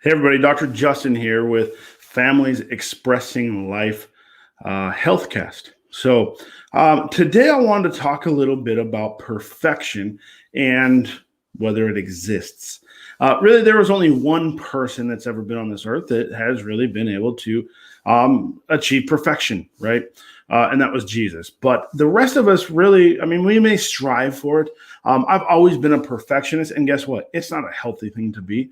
Hey, everybody, Dr. Justin here with Families Expressing Life Healthcast. Today I wanted to talk a little bit about perfection and whether it exists. Really, there was only one person that's ever been on this earth that has really been able to achieve perfection, right? And that was Jesus. But the rest of us really, I mean, we may strive for it. I've always been a perfectionist, and guess what? It's not a healthy thing to be.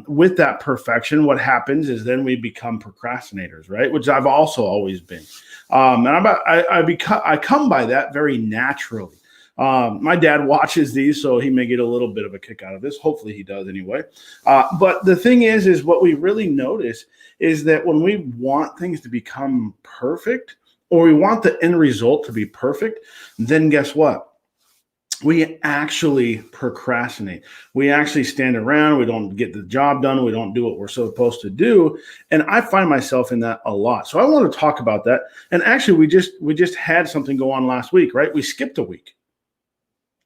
With that perfection, what happens is then we become procrastinators, right? Which I've also always been, I come by that very naturally. My dad watches these, so he may get a little bit of a kick out of this. Hopefully, he does anyway. But the thing is what we really notice is that when we want things to become perfect, or we want the end result to be perfect, then guess what? We actually procrastinate. We actually stand around. We don't get the job done. We don't do what we're supposed to do. And I find myself in that a lot. So I want to talk about that. And actually, we just had something go on last week, right? We skipped a week.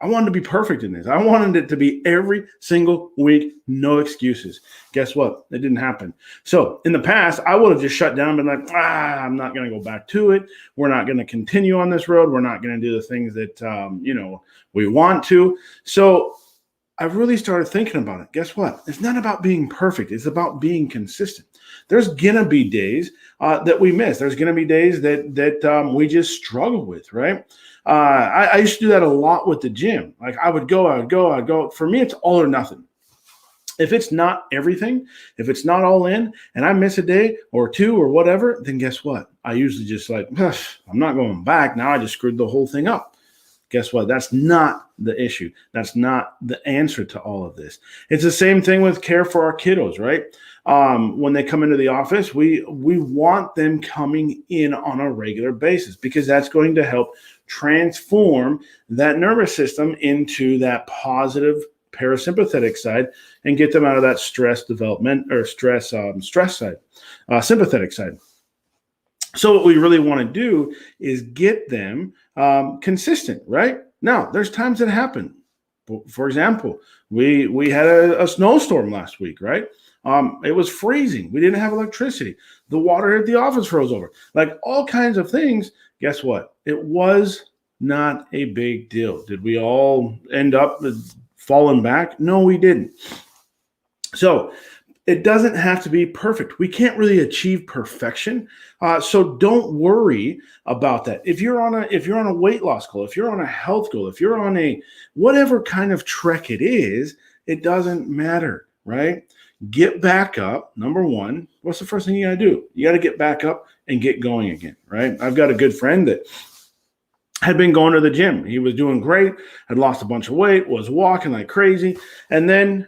I wanted to be perfect in this. I wanted it to be every single week, no excuses. Guess what? It didn't happen. So in the past, I would have just shut down and been like, I'm not going to go back to it. We're not going to continue on this road. We're not going to do the things that, we want to. So I've really started thinking about it. Guess what? It's not about being perfect. It's about being consistent. There's going to be days that we miss. There's going to be days that we just struggle with, right? I used to do that a lot with the gym. Like I would go. For me, it's all or nothing. If it's not everything, if it's not all in, and I miss a day or two or whatever, then guess what? I usually just like, I'm not going back. Now I just screwed the whole thing up. Guess what? That's not the issue. That's not the answer to all of this. It's the same thing with care for our kiddos, right? When they come into the office, we want them coming in on a regular basis because that's going to help transform that nervous system into that positive parasympathetic side and get them out of that stress development or stress side, sympathetic side. So what we really want to do is get them consistent, right? Now, there's times that happen. For example, we had a snowstorm last week, right? It was freezing. We didn't have electricity. The water at the office froze over. Like all kinds of things. Guess what? It was not a big deal. Did we all end up falling back? No, we didn't. So it doesn't have to be perfect. We can't really achieve perfection. So don't worry about that. If you're on a weight loss goal, if you're on a health goal, if you're on a whatever kind of trek it is, it doesn't matter, right? Get back up. Number one, what's the first thing you got to do? You got to get back up and get going again, right? I've got a good friend that had been going to the gym. He was doing great, had lost a bunch of weight, was walking like crazy. And then,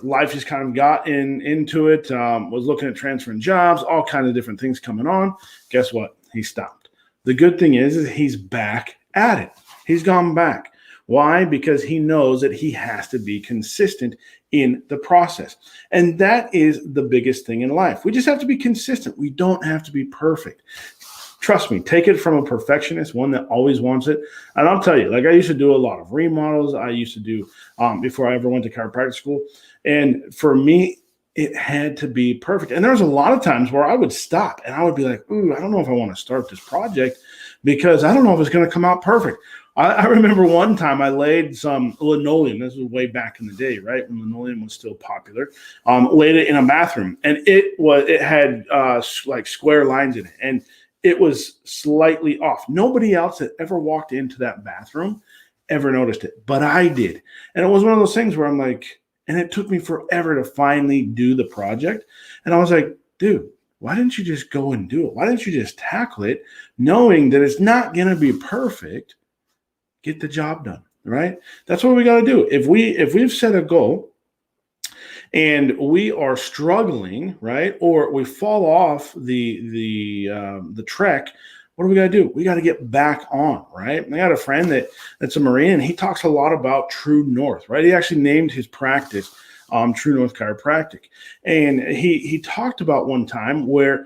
life just kind of got into it, was looking at transferring jobs, all kinds of different things coming on. Guess what? He stopped. The good thing is he's back at it. He's gone back. Why? Because he knows that he has to be consistent in the process. And that is the biggest thing in life. We just have to be consistent. We don't have to be perfect. Trust me, take it from a perfectionist, one that always wants it. And I'll tell you, like I used to do a lot of remodels. I used to do before I ever went to chiropractic school. And for me, it had to be perfect. And there was a lot of times where I would stop and I would be like, I don't know if I want to start this project because I don't know if it's going to come out perfect. I remember one time I laid some linoleum. This was way back in the day, right? When linoleum was still popular. Laid it in a bathroom and it had like square lines in it. And it was slightly off. Nobody else that ever walked into that bathroom ever noticed it, but I did. And it was one of those things where I'm like, and it took me forever to finally do the project. And I was like, dude, why didn't you just go and do it? Why didn't you just tackle it knowing that it's not going to be perfect? Get the job done, right? That's what we got to do. If we've set a goal and we are struggling, right, or we fall off the trek, what do we got to do? We got to get back on, right? I got a friend that's a Marine, and he talks a lot about True North, right? He actually named his practice True North Chiropractic, and he talked about one time where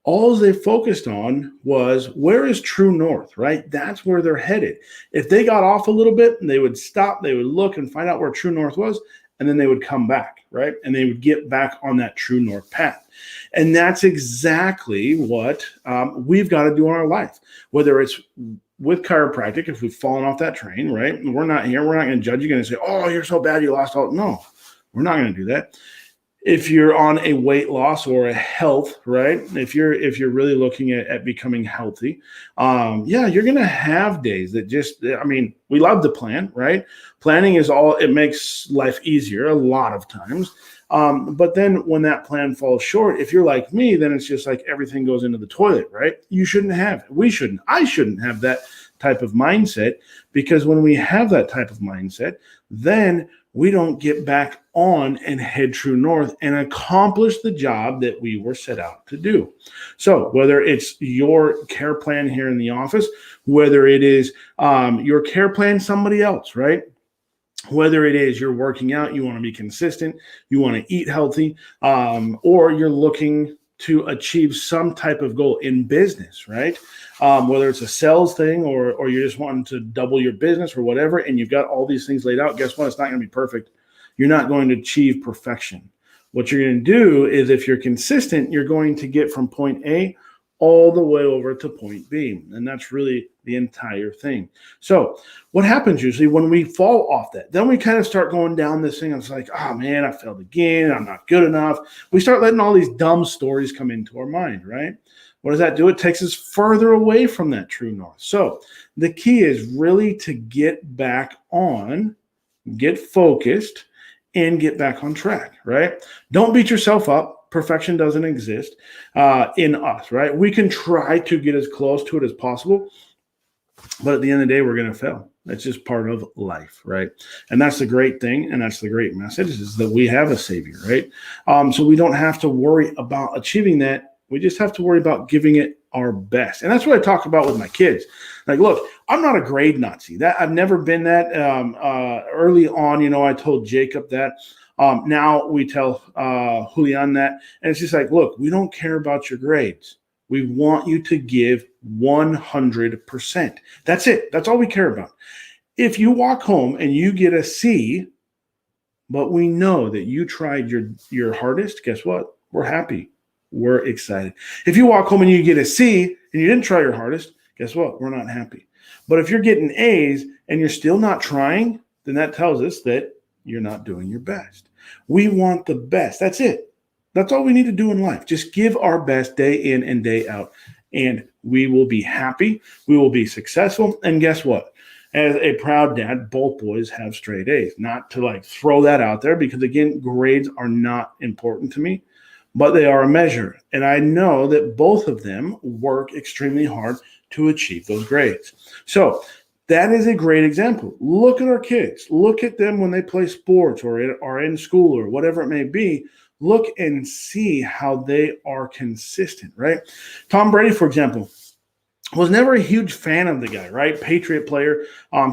all they focused on was where is True North, right? That's where they're headed. If they got off a little bit, they would stop, they would look and find out where True North was, and then they would come back, right? And they would get back on that true north path. And that's exactly what we've got to do in our life, whether it's with chiropractic, if we've fallen off that train, right? We're not going to judge you and say, oh, you're so bad, you lost all. No, we're not going to do that. If you're on a weight loss or a health, right? If you're really looking at becoming healthy, you're going to have days that we love to plan, right? Planning it makes life easier a lot of times. But then when that plan falls short, if you're like me, then it's just like everything goes into the toilet, right? I shouldn't have that type of mindset, because when we have that type of mindset, then we don't get back on and head true north and accomplish the job that we were set out to do. So whether it's your care plan here in the office, whether it is your care plan somebody else, right? Whether it is you're working out, you want to be consistent, you want to eat healthy, or you're looking to achieve some type of goal in business, right? Whether it's a sales thing or you're just wanting to double your business or whatever, and you've got all these things laid out, guess what? It's not going to be perfect. You're not going to achieve perfection. What you're going to do is, if you're consistent, you're going to get from point A all the way over to point B. And that's really the entire thing. So what happens usually when we fall off that, then we kind of start going down this thing. It's like, oh man, I failed again. I'm not good enough. We start letting all these dumb stories come into our mind, right? What does that do? It takes us further away from that true north. So the key is really to get back on, get focused, and get back on track, right? Don't beat yourself up. Perfection doesn't exist in us, right? We can try to get as close to it as possible, but at the end of the day, we're going to fail. That's just part of life, right? And that's the great thing, and that's the great message, is that we have a savior, right? So we don't have to worry about achieving that. We just have to worry about giving it our best. And that's what I talk about with my kids. Like, look, I'm not a grade Nazi. I've never been that. Early on, I told Jacob that. Now we tell Julian that. And it's just like, look, we don't care about your grades. We want you to give 100%. That's it. That's all we care about. If you walk home and you get a C, but we know that you tried your hardest, guess what? We're happy. We're excited. If you walk home and you get a C and you didn't try your hardest, guess what? We're not happy. But if you're getting A's and you're still not trying, then that tells us that you're not doing your best. We want the best. That's it. That's all we need to do in life. Just give our best day in and day out, and we will be happy. We will be successful. And guess what? As a proud dad, both boys have straight A's. Not to throw that out there, because again, grades are not important to me, but they are a measure. And I know that both of them work extremely hard to achieve those grades. So that is a great example. Look at our kids. Look at them when they play sports or are in school or whatever it may be. Look and see how they are consistent, right? Tom Brady, for example, was never a huge fan of the guy, right? Patriot player.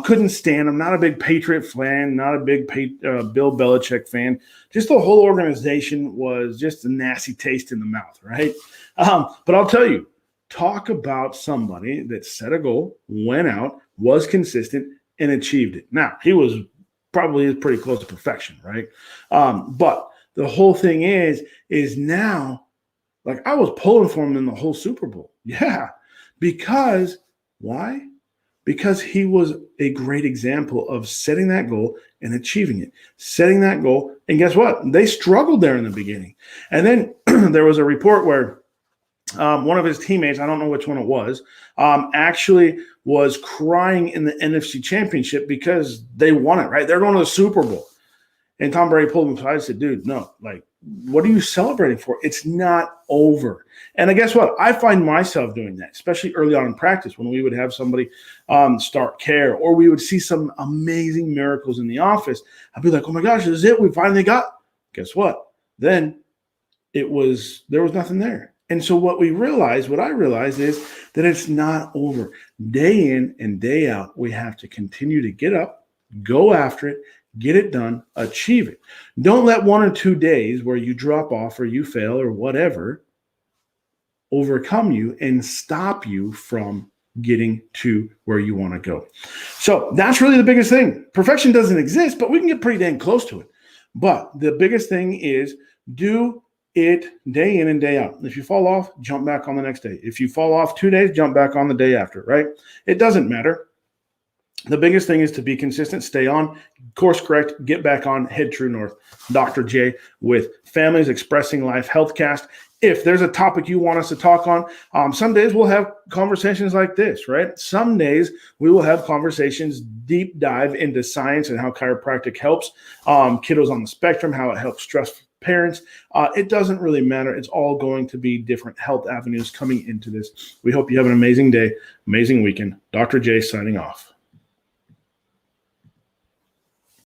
Couldn't stand him. Not a big Patriot fan. Not a big Bill Belichick fan. Just the whole organization was just a nasty taste in the mouth, right? But I'll tell you, talk about somebody that set a goal, went out, was consistent, and achieved it. Now, he was probably pretty close to perfection, right? But the whole thing is now, I was pulling for him in the whole Super Bowl. Yeah. Because why? Because he was a great example of setting that goal and achieving it. Setting that goal. And guess what? They struggled there in the beginning. And then there was a report where one of his teammates, I don't know which one it was, actually was crying in the NFC Championship because they won it, right? They're going to the Super Bowl. And Tom Brady pulled him aside and said, dude, no, what are you celebrating for? It's not over. And I guess what? I find myself doing that, especially early on in practice when we would have somebody start care, or we would see some amazing miracles in the office. I'd be like, oh my gosh, this is it. We finally got. Guess what? Then there was nothing there. And so what I realized is that it's not over. Day in and day out, we have to continue to get up, go after it, get it done, achieve it. Don't let 1 or 2 days where you drop off or you fail or whatever overcome you and stop you from getting to where you want to go. So that's really the biggest thing. Perfection doesn't exist, but we can get pretty dang close to it. But the biggest thing is do it day in and day out. If you fall off, jump back on the next day. If you fall off 2 days, jump back on the day after, right? It doesn't matter. The biggest thing is to be consistent, stay on, course correct, get back on, head true north. Dr. J with Families Expressing Life Healthcast. If there's a topic you want us to talk on, some days we'll have conversations like this, right? Some days we will have conversations deep dive into science and how chiropractic helps kiddos on the spectrum, how it helps stressed parents. It doesn't really matter. It's all going to be different health avenues coming into this. We hope you have an amazing day, amazing weekend. Dr. J signing off.